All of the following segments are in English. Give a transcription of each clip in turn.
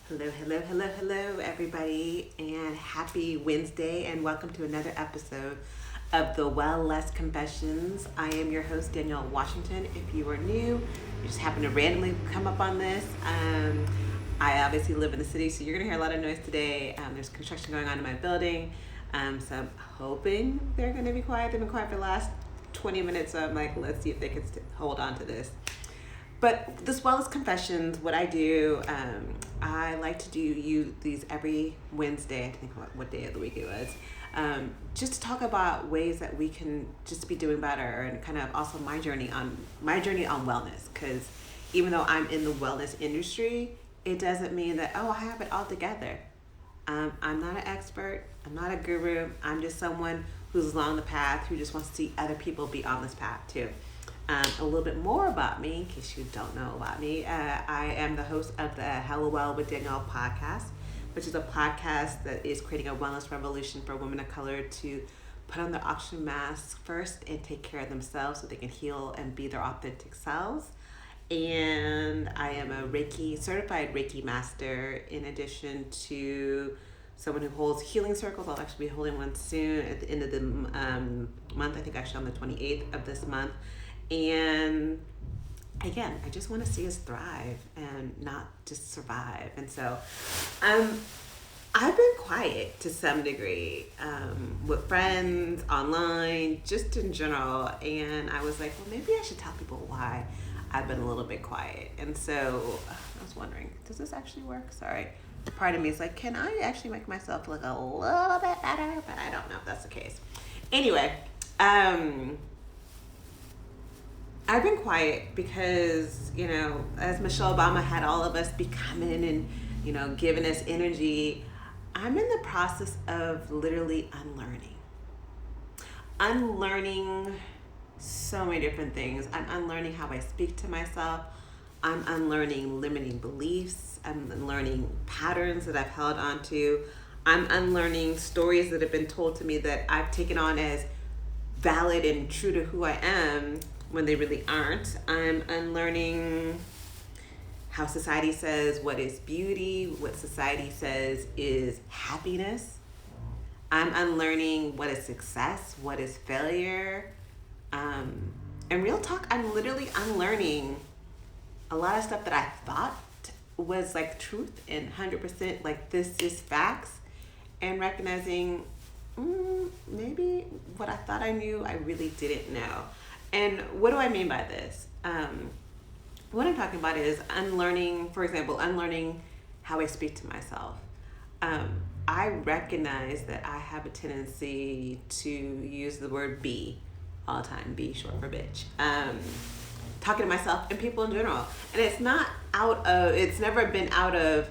Hello, everybody, and happy Wednesday, and welcome to another episode of the Well Less Confessions. I am your host, Danielle Washington. If you are new, you just happen to randomly come up on this. I obviously live in the city, so you're going to hear a lot of noise today. There's construction going on in my building, so I'm hoping they're going to be quiet. They've been quiet for the last 20 minutes, so I'm like, let's see if they can hold on to this. But this Wellness Confessions, what I do, I like to do these every Wednesday. I think what day of the week it was, just to talk about ways that we can just be doing better, and kind of also my journey on wellness. Because even though I'm in the wellness industry, it doesn't mean that I have it all together. I'm not an expert. I'm not a guru. I'm just someone who's along the path who just wants to see other people be on this path too. A little bit more about me, in case you don't know about me. I am the host of the Hello Well with Danielle podcast, which is a podcast that is creating a wellness revolution for women of color to put on their oxygen masks first and take care of themselves so they can heal and be their authentic selves. And I am a certified Reiki master, in addition to someone who holds healing circles. I'll actually be holding one soon at the end of the month. I think actually on the 28th of this month. And again, I just want to see us thrive and not just survive. And so I've been quiet to some degree, with friends, online, just in general. And I was like, well, maybe I should tell people why I've been a little bit quiet. And so I was wondering, does this actually work? Sorry. Part of me is like, can I actually make myself look a little bit better? But I don't know if that's the case. Anyway, I've been quiet because, as Michelle Obama had all of us be coming and, giving us energy, I'm in the process of literally unlearning so many different things. I'm unlearning how I speak to myself. I'm unlearning limiting beliefs. I'm unlearning patterns that I've held on to. I'm unlearning stories that have been told to me that I've taken on as valid and true to who I am, when they really aren't. I'm unlearning how society says what is beauty, what society says is happiness. I'm unlearning what is success, what is failure. And real talk, I'm literally unlearning a lot of stuff that I thought was like truth and 100% like this is facts, and recognizing maybe what I thought I knew, I really didn't know. And what do I mean by this? What I'm talking about is unlearning, for example, unlearning how I speak to myself. I recognize that I have a tendency to use the word be all the time, be short for bitch. Talking to myself and people in general. And it's never been out of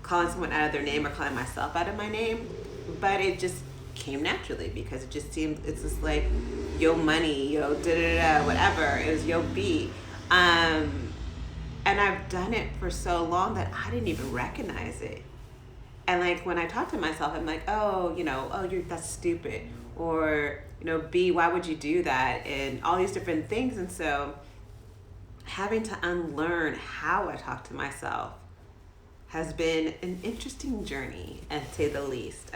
calling someone out of their name or calling myself out of my name, but it just came naturally because it just seemed, it's just like, yo money, yo da-da-da, whatever. It was yo B. And I've done it for so long that I didn't even recognize it. And like when I talk to myself, I'm like, that's stupid. Or, B, why would you do that? And all these different things. And so having to unlearn how I talk to myself has been an interesting journey, to say the least.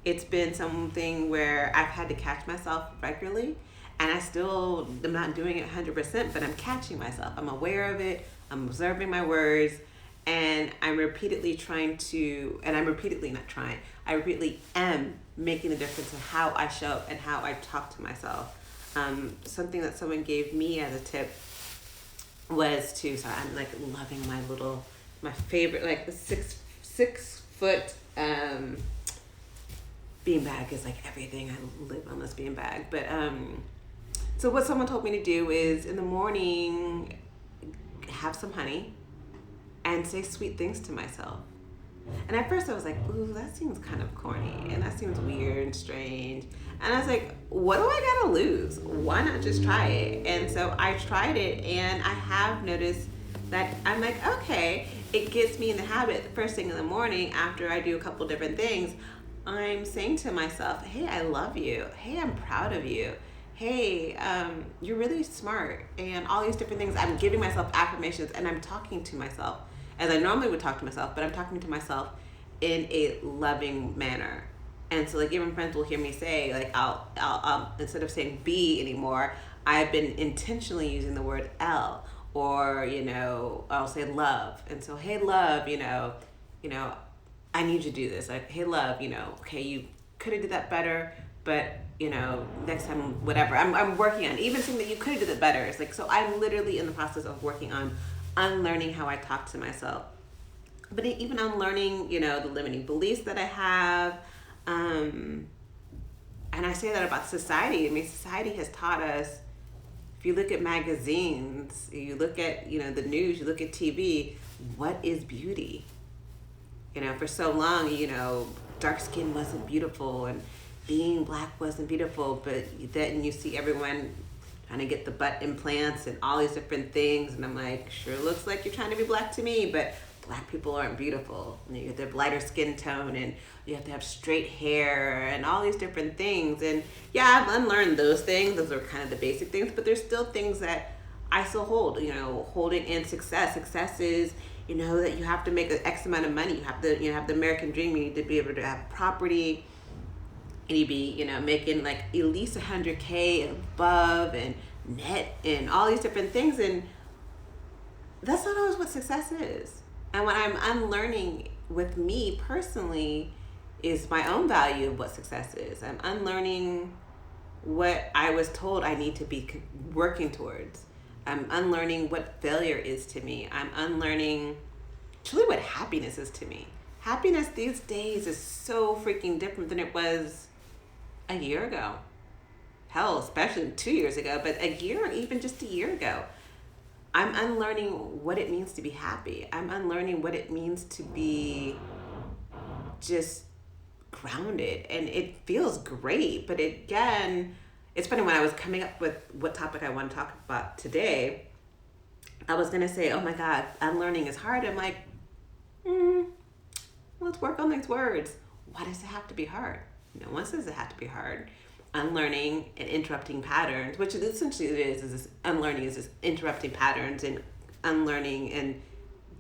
It's been something where I've had to catch myself regularly, and I still am not doing it 100%, but I'm catching myself. I'm aware of it. I'm observing my words, and I repeatedly am making a difference in how I show up and how I talk to myself. Something that someone gave me as a tip was I'm like loving my favorite, like the six foot, beanbag is like everything. I live on this beanbag. But so what someone told me to do is in the morning, have some honey and say sweet things to myself. And at first I was like, ooh, that seems kind of corny and that seems weird and strange. And I was like, what do I gotta lose? Why not just try it? And so I tried it, and I have noticed that I'm like, okay, it gets me in the habit. The first thing in the morning after I do a couple different things, I'm saying to myself, hey, I love you. Hey, I'm proud of you. Hey, you're really smart. And all these different things. I'm giving myself affirmations, and I'm talking to myself. as I normally would talk to myself, but I'm talking to myself in a loving manner. And so like even friends will hear me say like I'll instead of saying B anymore, I've been intentionally using the word L, or I'll say love. And so hey love, you know, I need you to do this. Like hey love, okay, you could have did that better, but next time whatever. I'm working on even saying that you could have did it better. It's like, so I'm literally in the process of working on unlearning how I talk to myself. But even unlearning, the limiting beliefs that I have. And I say that about society. I mean, society has taught us, if you look at magazines, you look at, the news, you look at TV, what is beauty? For so long, dark skin wasn't beautiful and being black wasn't beautiful, but then you see everyone trying to get the butt implants and all these different things, and I'm like, sure looks like you're trying to be black to me, but black people aren't beautiful. You have to have lighter skin tone, and you have to have straight hair and all these different things. And yeah, I've unlearned those things. Those are kind of the basic things, but there's still things that I still hold, holding in success. Success is, that you have to make an X amount of money. You have to, have the American dream. You need to be able to have property. You need to be, making like at least 100K above and net and all these different things. And that's not always what success is. And what I'm unlearning with me personally is my own value of what success is. I'm unlearning what I was told I need to be working towards. I'm unlearning what failure is to me. I'm unlearning truly what happiness is to me. Happiness these days is so freaking different than it was a year ago. Hell, especially 2 years ago, but a year, even just a year ago. I'm unlearning what it means to be happy. I'm unlearning what it means to be just grounded. And it feels great. But again, it's funny, when I was coming up with what topic I want to talk about today, I was going to say, oh my God, unlearning is hard. I'm like, let's work on these words. Why does it have to be hard? No one says it has to be hard. Unlearning and interrupting patterns, which essentially it is this unlearning is just interrupting patterns and unlearning and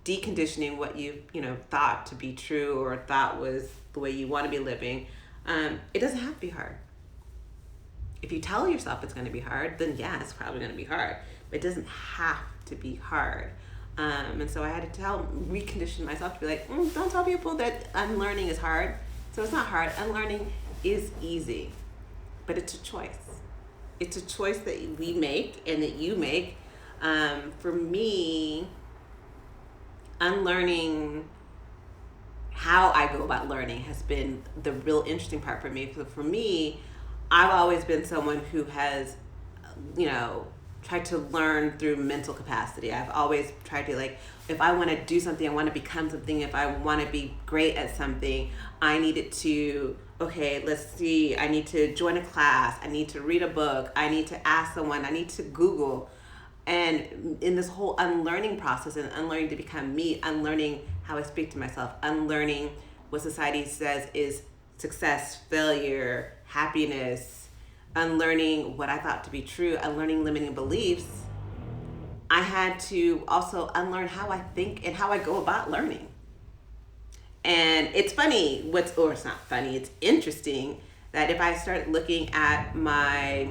deconditioning what you thought to be true or thought was the way you want to be living. It doesn't have to be hard. If you tell yourself it's going to be hard, then yeah, it's probably going to be hard. But it doesn't have to be hard. And so I had to recondition myself to be like, don't tell people that unlearning is hard. So it's not hard. Unlearning is easy. But it's a choice. It's a choice that we make and that you make. For me, unlearning how I go about learning has been the real interesting part for me. So for me, I've always been someone who has, tried to learn through mental capacity. I've always tried to, like, if I want to do something, I want to become something, if I want to be great at something, I needed to, okay, let's see, I need to join a class, I need to read a book, I need to ask someone, I need to Google. And in this whole unlearning process and unlearning to become me, unlearning how I speak to myself, unlearning what society says is success, failure, happiness, unlearning what I thought to be true, unlearning limiting beliefs, I had to also unlearn how I think and how I go about learning. And it's funny, it's not funny, it's interesting that if I start looking at my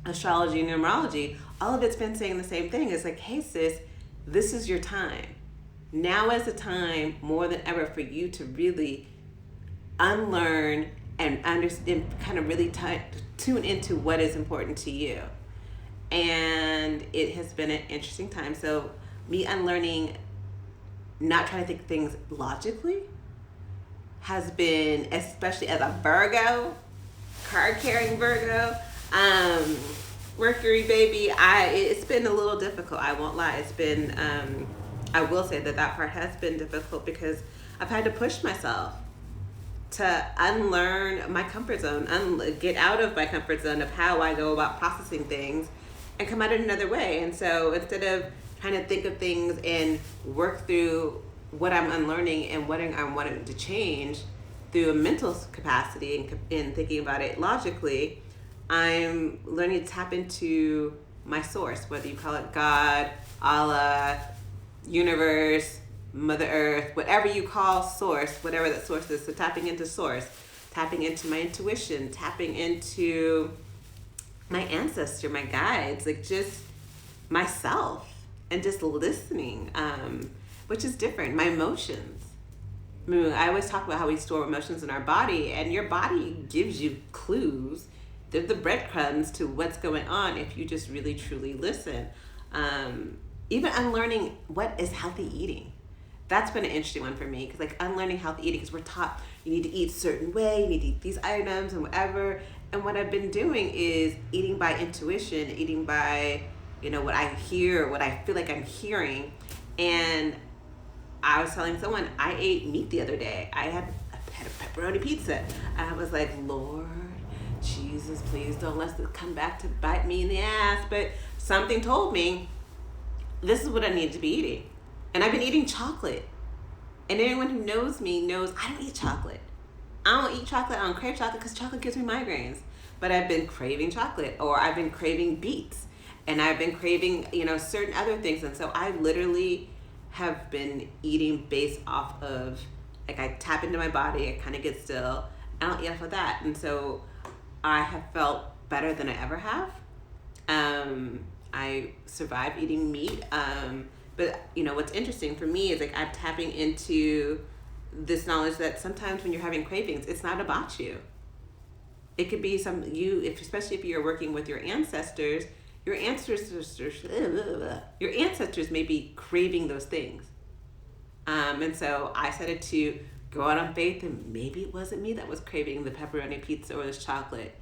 astrology and numerology, all of it's been saying the same thing. It's like, hey sis, this is your time. Now is the time more than ever for you to really unlearn and understand, kind of really tune into what is important to you. And it has been an interesting time. So me unlearning, not trying to think things logically, has been, especially as a Virgo, card-carrying Virgo, Mercury baby, it's been a little difficult. I won't lie. It's been, I will say that part has been difficult because I've had to push myself to unlearn my comfort zone, get out of my comfort zone of how I go about processing things and come at it another way. And so instead of trying to think of things and work through what I'm unlearning and what I'm wanting to change through a mental capacity and thinking about it logically, I'm learning to tap into my source, whether you call it God, Allah, universe, Mother Earth, whatever you call source, whatever that source is. So tapping into source, tapping into my intuition, tapping into my ancestor, my guides, like just myself, and just listening, which is different. My emotions. I mean, I always talk about how we store emotions in our body, and your body gives you clues. They're the breadcrumbs to what's going on if you just really truly listen. Even unlearning what is healthy eating. That's been an interesting one for me, because like unlearning healthy eating, because we're taught you need to eat a certain way, you need to eat these items and whatever. And what I've been doing is eating by intuition, eating by, what I hear, what I feel like I'm hearing. And I was telling someone, I ate meat the other day. I had a pepperoni pizza. I was like, Lord Jesus, please don't let it come back to bite me in the ass. But something told me this is what I need to be eating. And I've been eating chocolate. And anyone who knows me knows I don't eat chocolate. I don't eat chocolate. I don't crave chocolate because chocolate gives me migraines. But I've been craving chocolate, or I've been craving beets, and I've been craving, certain other things. And so I literally have been eating based off of, like, I tap into my body, I kind of get still, I don't eat off of that. And so I have felt better than I ever have. I survived eating meat. But what's interesting for me is like I'm tapping into this knowledge that sometimes when you're having cravings, it's not about you. It could be especially if you're working with your ancestors, your ancestors may be craving those things. And so I decided to go out on faith, and maybe it wasn't me that was craving the pepperoni pizza or this chocolate.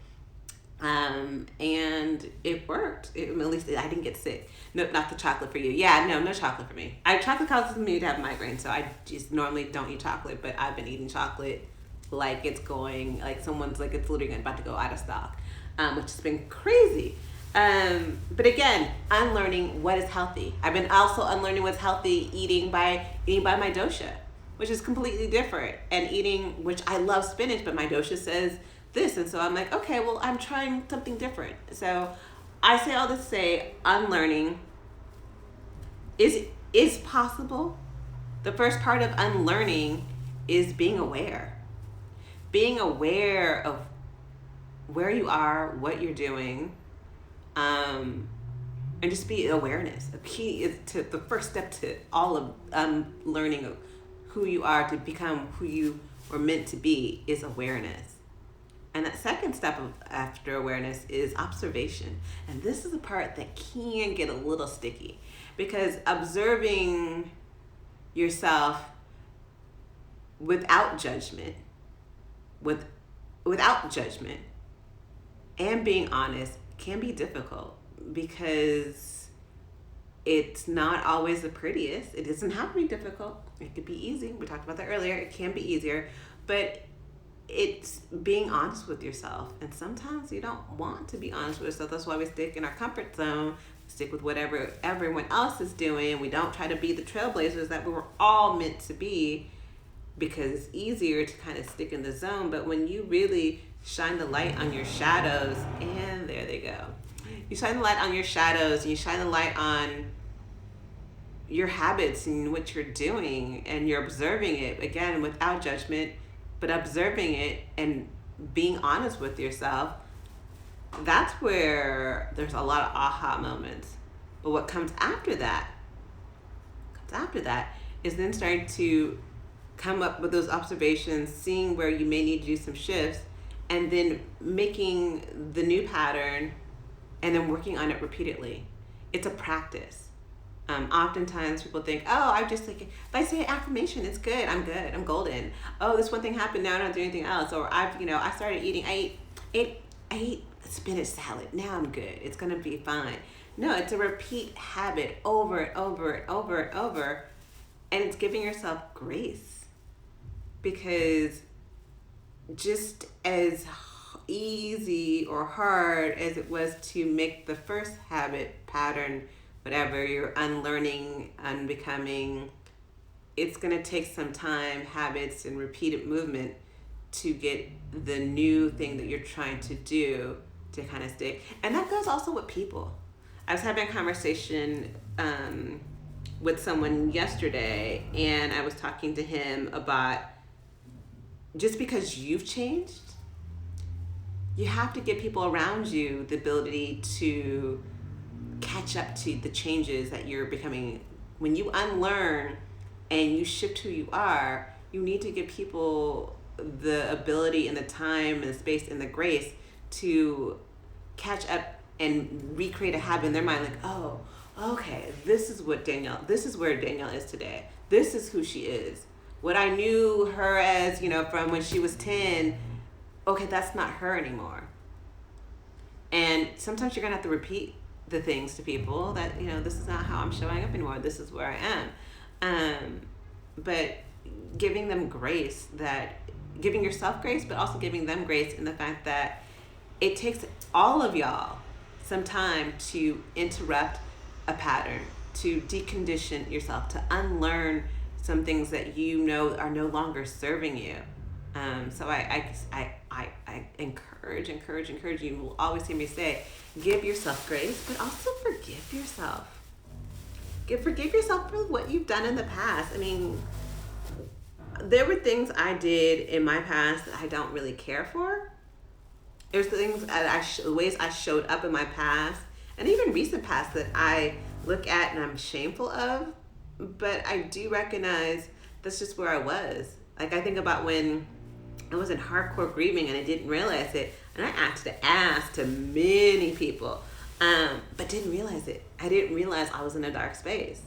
And it worked. At least I didn't get sick. No, not the chocolate for you. Yeah, no chocolate for me. Chocolate causes me to have migraines, so I just normally don't eat chocolate, but I've been eating chocolate like it's literally about to go out of stock, which has been crazy. But again, unlearning what is healthy. I've been also unlearning what's healthy, eating by my dosha, which is completely different, and eating, which I love spinach, but my dosha says this. And so I'm like, okay, well, I'm trying something different. So I say all this to say unlearning is possible. The first part of unlearning is being aware of where you are, what you're doing, and just be awareness. The key is the first step to all of learning of who you are to become who you were meant to be is awareness. And that second step after awareness is observation. And this is the part that can get a little sticky, because observing yourself without judgment, and being honest can be difficult, because it's not always the prettiest. It doesn't have to be difficult. It could be easy. We talked about that earlier. It can be easier, but it's being honest with yourself. And sometimes you don't want to be honest with yourself. That's why we stick in our comfort zone, stick with whatever everyone else is doing. We don't try to be the trailblazers that we were all meant to be, because it's easier to kind of stick in the zone. But when you really shine the light on your shadows, and there they go. You shine the light on your shadows, and you shine the light on your habits and what you're doing, and you're observing it, again, without judgment, but observing it and being honest with yourself, that's where there's a lot of aha moments. But what comes after that is then starting to come up with those observations, seeing where you may need to do some shifts, and then making the new pattern, and then working on it repeatedly. It's a practice. Oftentimes people think, I'm just like, if I say affirmation, it's good, I'm golden. Oh, this one thing happened, now I don't do anything else. Or I started eating, I ate spinach salad, now I'm good, it's gonna be fine. No, it's a repeat habit over and over and over and over, and it's giving yourself grace. Because just as easy or hard as it was to make the first habit, pattern, whatever you're unlearning, unbecoming, it's going to take some time, habits, and repeated movement to get the new thing that you're trying to do to kind of stick. And that goes also with people. I was having a conversation with someone yesterday, and I was talking to him about just because you've changed, you have to give people around you the ability to catch up to the changes that you're becoming. When you unlearn and you shift who you are, you need to give people the ability and the time and the space and the grace to catch up and recreate a habit in their mind, like, oh, okay, this is where Danielle is today. This is who she is. What I knew her as, from when she was 10, okay, that's not her anymore. And sometimes you're gonna have to repeat the things to people that, this is not how I'm showing up anymore. This is where I am. But giving them grace, giving yourself grace, but also giving them grace in the fact that it takes all of y'all some time to interrupt a pattern, to decondition yourself, to unlearn some things that are no longer serving you. So I encourage you. You will always hear me say, give yourself grace, but also forgive yourself. Forgive yourself for what you've done in the past. I mean, there were things I did in my past that I don't really care for. There's things ways I showed up in my past, and even recent past, that I look at and I'm shameful of. But I do recognize that's just where I was. Like, I think about when I was in hardcore grieving and I didn't realize it, and I asked to many people, but didn't realize it. I didn't realize I was in a dark space,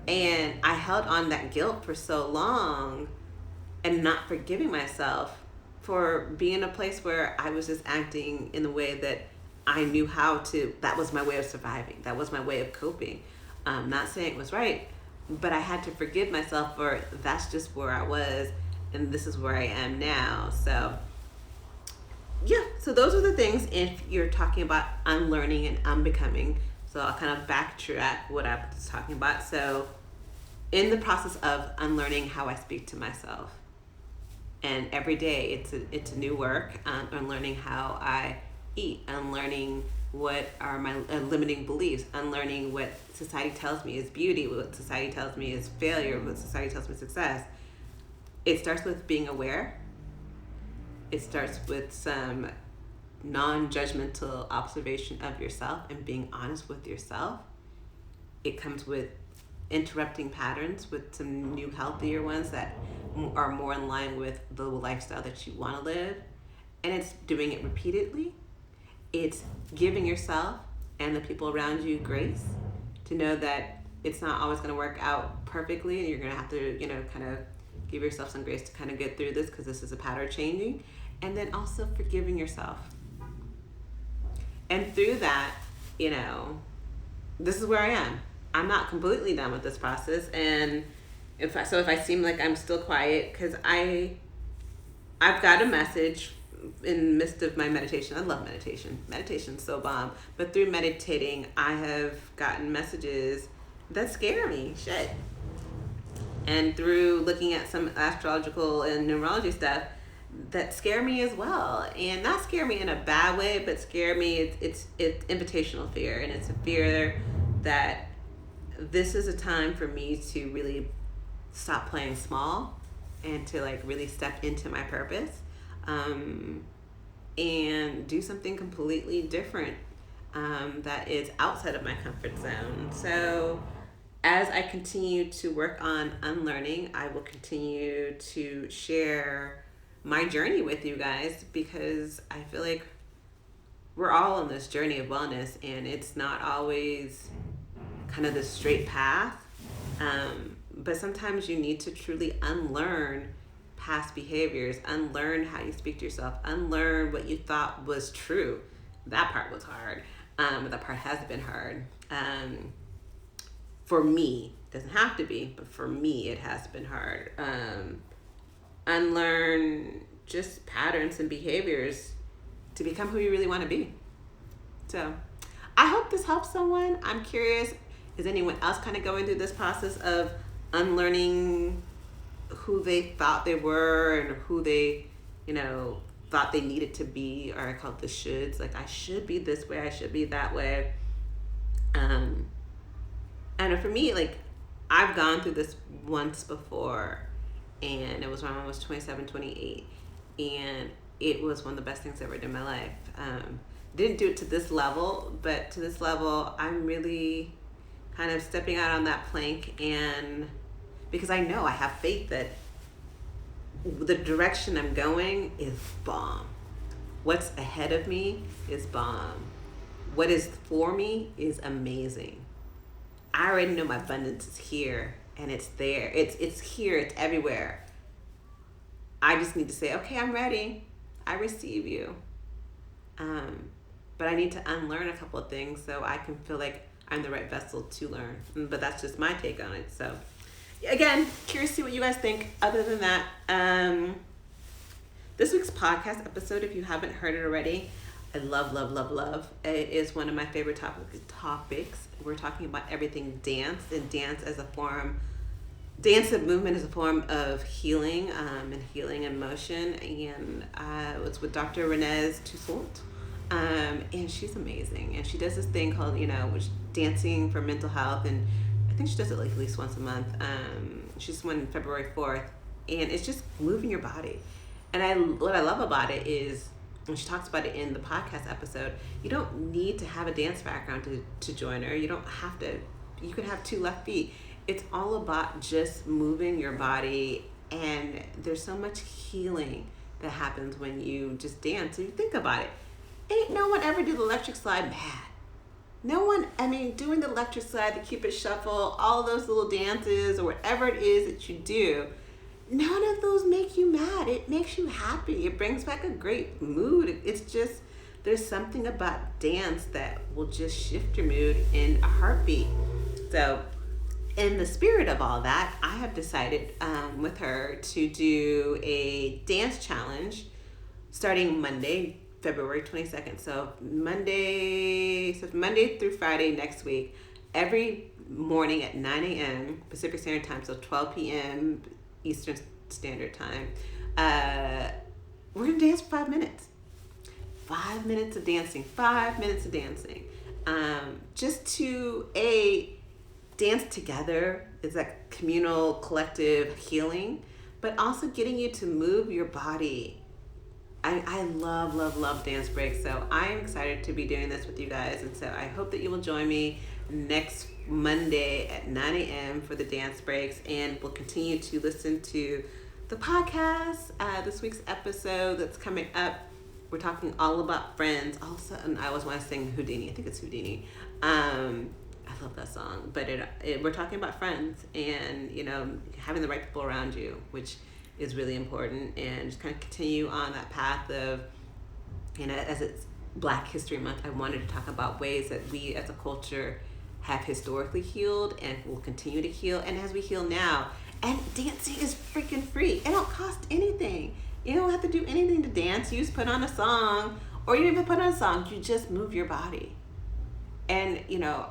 and I held on that guilt for so long, and not forgiving myself for being in a place where I was just acting in the way that I knew how to. That was my way of surviving. That was my way of coping. Not saying it was right, but I had to forgive myself for that's just where I was, and this is where I am now. So yeah, so those are the things if you're talking about unlearning and unbecoming. So I'll kind of backtrack what I was talking about. So in the process of unlearning how I speak to myself, and every day it's a new work, unlearning how I eat, unlearning what are my limiting beliefs, unlearning what society tells me is beauty, what society tells me is failure, what society tells me is success. It starts with being aware. It starts with some non-judgmental observation of yourself and being honest with yourself. It comes with interrupting patterns with some new healthier ones that are more in line with the lifestyle that you want to live. And it's doing it repeatedly. It's giving yourself and the people around you grace to know that it's not always going to work out perfectly, and you're going to have to, kind of give yourself some grace to kind of get through this, because this is a pattern changing. And then also forgiving yourself. And through that, this is where I am. I'm not completely done with this process. And if I seem like I'm still quiet, because I've got a message in the midst of my meditation. I love meditation. Meditation's so bomb. But through meditating, I have gotten messages that scare me. Shit. And through looking at some astrological and numerology stuff that scare me as well. And not scare me in a bad way, but scare me, it's invitational fear. And it's a fear that this is a time for me to really stop playing small and to really step into my purpose, and do something completely different, that is outside of my comfort zone. So as I continue to work on unlearning, I will continue to share my journey with you guys, because I feel like we're all on this journey of wellness, and it's not always kind of the straight path. But sometimes you need to truly unlearn past behaviors, unlearn how you speak to yourself, unlearn what you thought was true. That part was hard. That part has been hard. For me, it doesn't have to be, but for me, it has been hard. Unlearn just patterns and behaviors to become who you really want to be. So I hope this helps someone. I'm curious, is anyone else kind of going through this process of unlearning who they thought they were and who they, thought they needed to be, or I call it the shoulds, like I should be this way, I should be that way. And for me, I've gone through this once before, and it was when I was 27, 28, and it was one of the best things I ever did in my life. Didn't do it to this level, but to this level, I'm really kind of stepping out on that plank, and because I know I have faith that the direction I'm going is bomb. What's ahead of me is bomb. What is for me is amazing. I already know my abundance is here, and it's there. It's here. It's everywhere. I just need to say, okay, I'm ready. I receive you. But I need to unlearn a couple of things so I can feel like I'm the right vessel to learn. But that's just my take on it. So, again, curious to see what you guys think. Other than that, this week's podcast episode, if you haven't heard it already, I love, love, love, love. It is one of my favorite topics. We're talking about everything dance, and dance and movement is a form of healing, and healing emotion. And it's with Dr. Renee Toussaint. And she's amazing. And she does this thing called, which dancing for mental health. And I think she does it like at least once a month. She's one February 4th. And it's just moving your body. And what I love about it is, and she talks about it in the podcast episode, you don't need to have a dance background to join her. You don't have to. You can have 2 left feet. It's all about just moving your body. And there's so much healing that happens when you just dance. So you think about it. Ain't no one ever did the electric slide mad. No one, doing the electric slide, the Cupid shuffle, all those little dances or whatever it is that you do, none of those make you mad. It makes you happy. It brings back a great mood. It's just, there's something about dance that will just shift your mood in a heartbeat. So in the spirit of all that, I have decided with her to do a dance challenge starting Monday, February 22nd. So Monday through Friday next week, every morning at 9 a.m. Pacific Standard Time, so 12 p.m. Eastern Standard Time. We're going to dance for 5 minutes. 5 minutes of dancing. 5 minutes of dancing. Just to, dance together. It's like communal, collective healing, but also getting you to move your body. I love, love, love dance breaks. So I'm excited to be doing this with you guys. And so I hope that you will join me next Monday at 9 a.m. for the dance breaks. And we'll continue to listen to the podcast. This week's episode that's coming up, we're talking all about friends. All of a sudden, I always want to sing Houdini. I think it's Houdini. I love that song. But we're talking about friends and, having the right people around you, which is really important, and just kind of continue on that path of, as it's Black History Month, I wanted to talk about ways that we as a culture have historically healed and will continue to heal, and as we heal now. And dancing is freaking free. It don't cost anything. You don't have to do anything to dance. You just put on a song, or you don't even put on a song. You just move your body. And,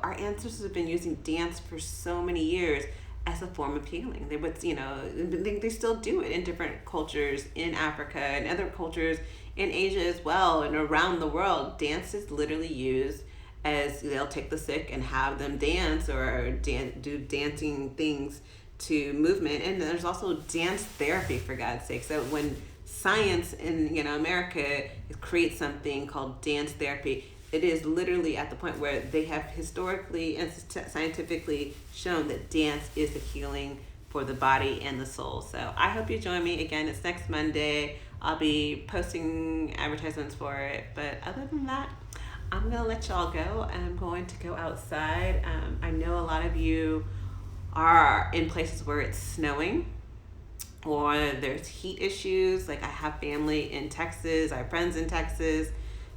our ancestors have been using dance for so many years as a form of healing. They would, they still do it in different cultures in Africa and other cultures in Asia as well, and around the world. Dance is literally used as, they'll take the sick and have them dance or do dancing things to movement. And there's also dance therapy, for God's sake. So when science in America creates something called dance therapy, it is literally at the point where they have historically and scientifically shown that dance is the healing for the body and the soul. So I hope you join me. Again, it's next Monday. I'll be posting advertisements for it. But other than that, I'm going to let y'all go. I'm going to go outside. I know a lot of you are in places where it's snowing or there's heat issues. Like, I have family in Texas. I have friends in Texas.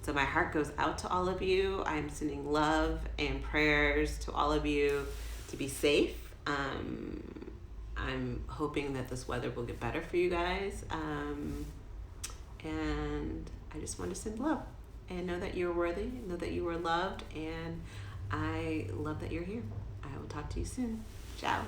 So my heart goes out to all of you. I'm sending love and prayers to all of you to be safe. I'm hoping that this weather will get better for you guys. And I just want to send love and know that you're worthy, know that you are loved, and I love that you're here. I will talk to you soon. Ciao.